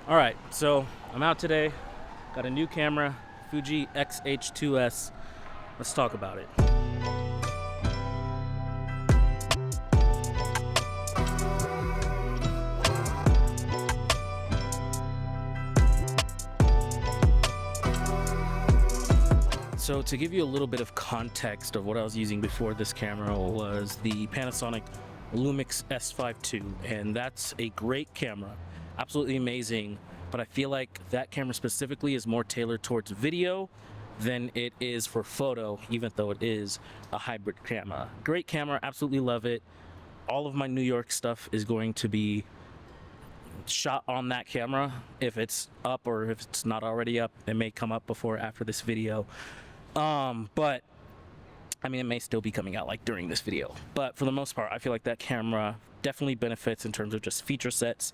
All right, so I'm out today. Got a new camera, Fuji X-H2S. Let's talk about it. So to give you a little bit of context of what I was using before this camera was the Panasonic Lumix S5 II, and that's a great camera, absolutely amazing, but I feel like that camera specifically is more tailored towards video than it is for photo, even though it is a hybrid camera. Great camera, absolutely love it. All of my New York stuff is going to be shot on that camera. If it's up or if it's not already up, it may come up before or after this video. But I mean, it may still be coming out like during this video, but for the most part, I feel like that camera definitely benefits in terms of just feature sets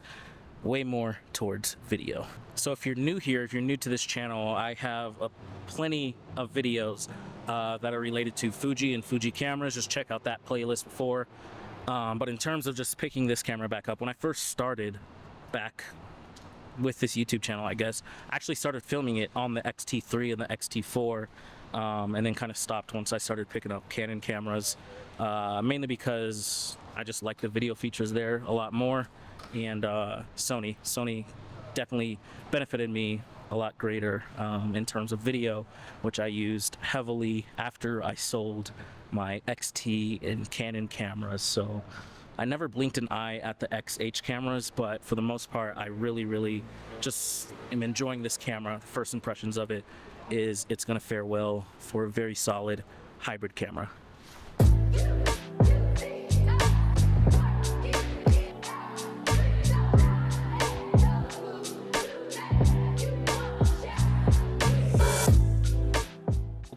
way more towards video. So if you're new here, if you're new to this channel, I have plenty of videos that are related to Fuji and Fuji cameras. Just check out that playlist before. But in terms of just picking this camera back up, when I first started back with this YouTube channel, I guess, I actually started filming it on the X-T3 and the X-T4. And then kind of stopped once I started picking up Canon cameras, mainly because I just like the video features there a lot more, and Sony definitely benefited me a lot greater in terms of video, which I used heavily after I sold my XT and Canon cameras. So I never blinked an eye at the XH cameras, but for the most part, I really just am enjoying this camera. The first impressions of it is it's going to fare well for a very solid hybrid camera.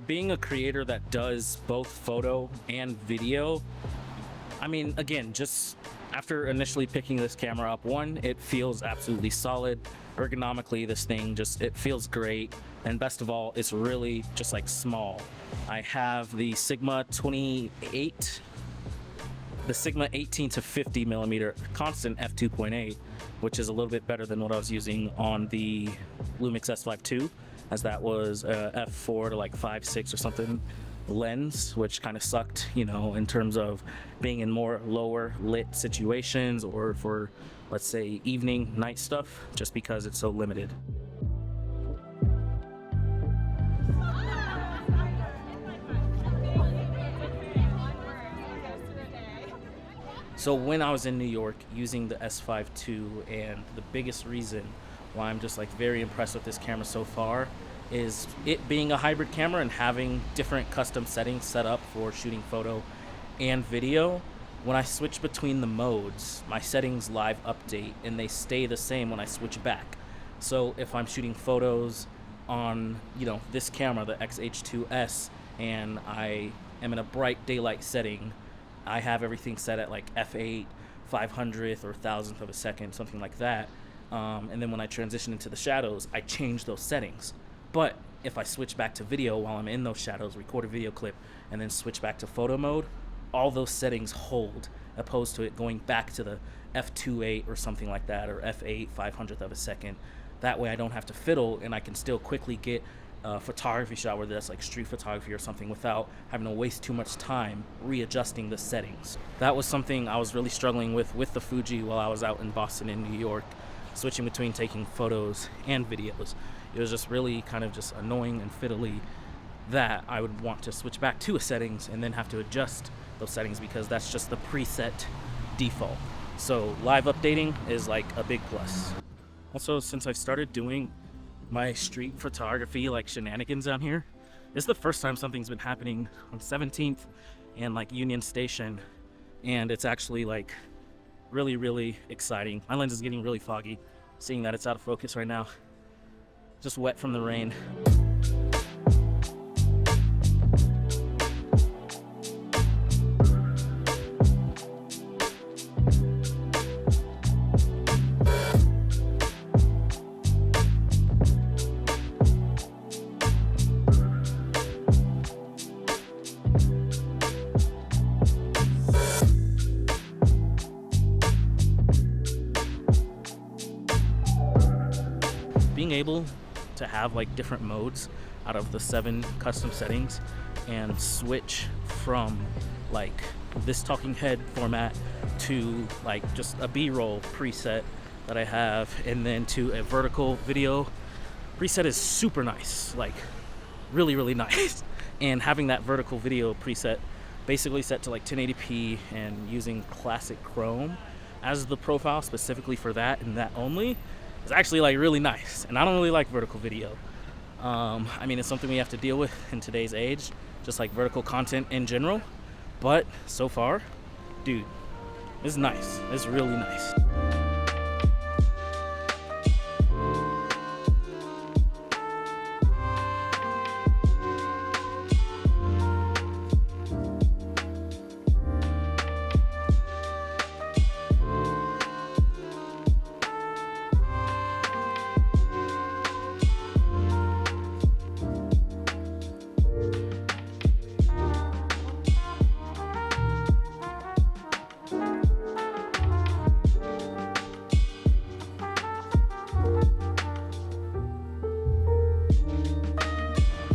Being a creator that does both photo and video, I mean, again, just after initially picking this camera up, one, it feels absolutely solid. Ergonomically, this thing it feels great, and best of all, it's really just like small. I have the Sigma 18 to 50 millimeter constant f2.8, which is a little bit better than what I was using on the Lumix S5 II, as that was f4 to like 5.6 or something lens, which kind of sucked, you know, in terms of being in more lower lit situations or for, let's say, evening night stuff, just because it's so limited. So when I was in New York using the S5 II, and the biggest reason why I'm just like very impressed with this camera so far is it being a hybrid camera and having different custom settings set up for shooting photo and video. When I switch between the modes, my settings live update and they stay the same when I switch back. So if I'm shooting photos on, you know, this camera, the X-H2S, and I am in a bright daylight setting, I have everything set at like f8, 500th or 1000th of a second, something like that. And then when I transition into the shadows, I change those settings. But if I switch back to video while I'm in those shadows, record a video clip, and then switch back to photo mode, all those settings hold, opposed to it going back to the f2.8 or something like that, or f8, 500th of a second. That way I don't have to fiddle, and I can still quickly get a photography shot, whether that's like street photography or something, without having to waste too much time readjusting the settings. That was something I was really struggling with the Fuji while I was out in Boston and New York, switching between taking photos and videos. It was just really kind of just annoying and fiddly that I would want to switch back to a settings and then have to adjust those settings because that's just the preset default. So live updating is like a big plus. Also, since I've started doing my street photography like shenanigans down here, this is the first time something's been happening on 17th and like Union Station, and it's actually like really exciting. My lens is getting really foggy, seeing that it's out of focus right now. Just wet from the rain. being able to have like different modes out of the 7 custom settings and switch from like this talking head format to like just a B-roll preset that I have, and then to a vertical video preset is super nice, like really nice. And having that vertical video preset basically set to like 1080p and using classic chrome as the profile specifically for that and that only is actually like really nice. And I don't really like vertical video. I mean, it's something we have to deal with in today's age, just like vertical content in general. But so far, dude, it's nice. It's really nice.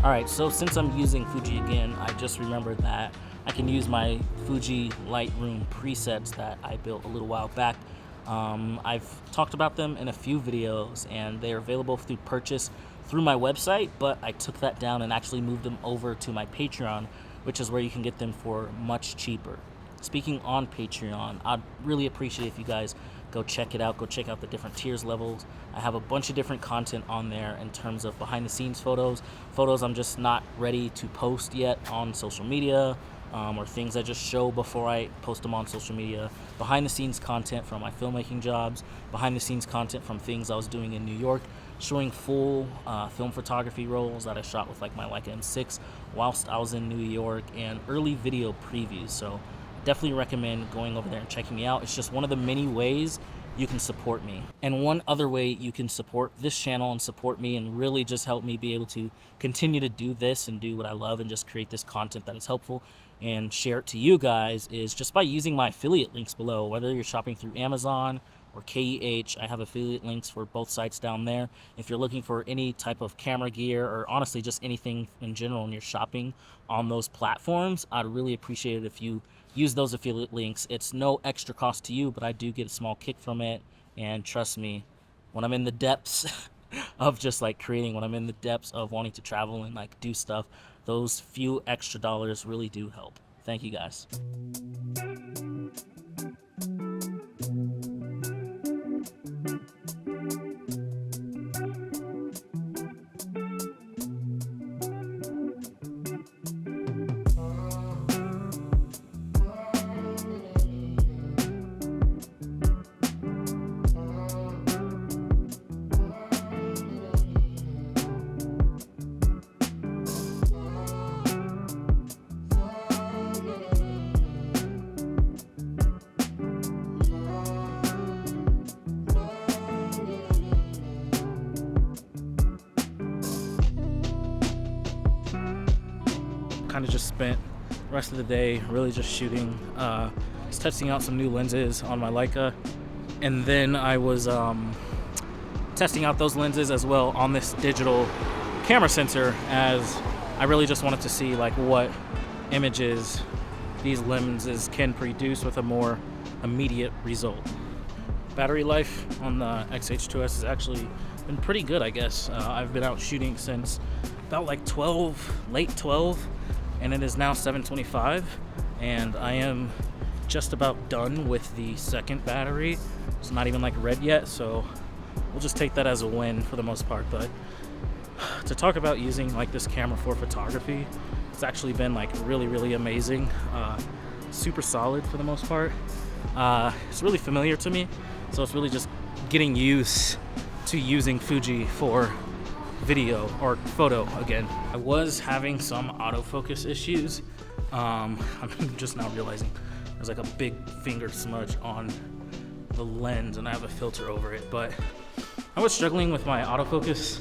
Alright, so since I'm using Fuji again, I just remembered that I can use my Fuji Lightroom presets that I built a little while back. I've talked about them in a few videos, and they're available through purchase through my website, but I took that down and actually moved them over to my Patreon, which is where you can get them for much cheaper. Speaking on Patreon, I'd really appreciate if you guys go check it out. Go check out the different tiers levels. I have a bunch of different content on there in terms of behind the scenes photos I'm just not ready to post yet on social media, or things I just show before I post them on social media, behind the scenes content from my filmmaking jobs, behind the scenes content from things I was doing in New York, showing full film photography rolls that I shot with like my Leica M6 whilst I was in New York, and early video previews. So definitely recommend going over there and checking me out. It's just one of the many ways you can support me. And one other way you can support this channel and support me and really just help me be able to continue to do this and do what I love and just create this content that is helpful and share it to you guys is just by using my affiliate links below. Whether you're shopping through Amazon or KEH, I have affiliate links for both sites down there. If you're looking for any type of camera gear, or honestly just anything in general, and you're shopping on those platforms, I'd really appreciate it if you use those affiliate links. It's no extra cost to you, but I do get a small kick from it. And trust me, when I'm in the depths of just like creating, when I'm in the depths of wanting to travel and like do stuff, those few extra dollars really do help. Thank you guys. Kind of just spent the rest of the day really just shooting, just testing out some new lenses on my Leica, and then I was testing out those lenses as well on this digital camera sensor, as I really just wanted to see like what images these lenses can produce with a more immediate result. Battery life on the XH2S has actually been pretty good, I guess. I've been out shooting since about like late 12, and it is now 7:25, and I am just about done with the second battery. It's not even like red yet, so we'll just take that as a win for the most part. But to talk about using like this camera for photography, it's actually been like really amazing. Super solid for the most part. It's really familiar to me, so it's really just getting used to using Fuji for video or photo again. I was having some autofocus issues. I'm just now realizing there's like a big finger smudge on the lens and I have a filter over it, but I was struggling with my autofocus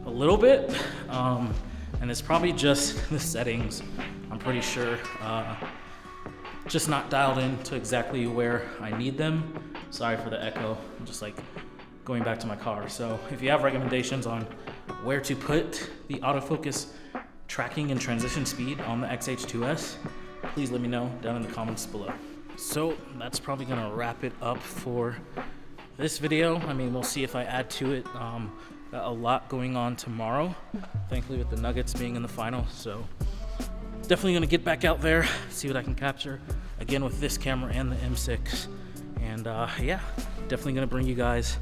a little bit, and it's probably just the settings. I'm pretty sure just not dialed in to exactly where I need them. Sorry for the echo. I'm just like going back to my car. So if you have recommendations on where to put the autofocus tracking and transition speed on the XH2S, please let me know down in the comments below. So that's probably gonna wrap it up for this video. I mean, we'll see if I add to it. Got a lot going on tomorrow, thankfully with the Nuggets being in the final. So definitely gonna get back out there, see what I can capture again with this camera and the M6. And yeah, definitely gonna bring you guys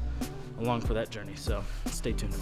along for that journey. So stay tuned.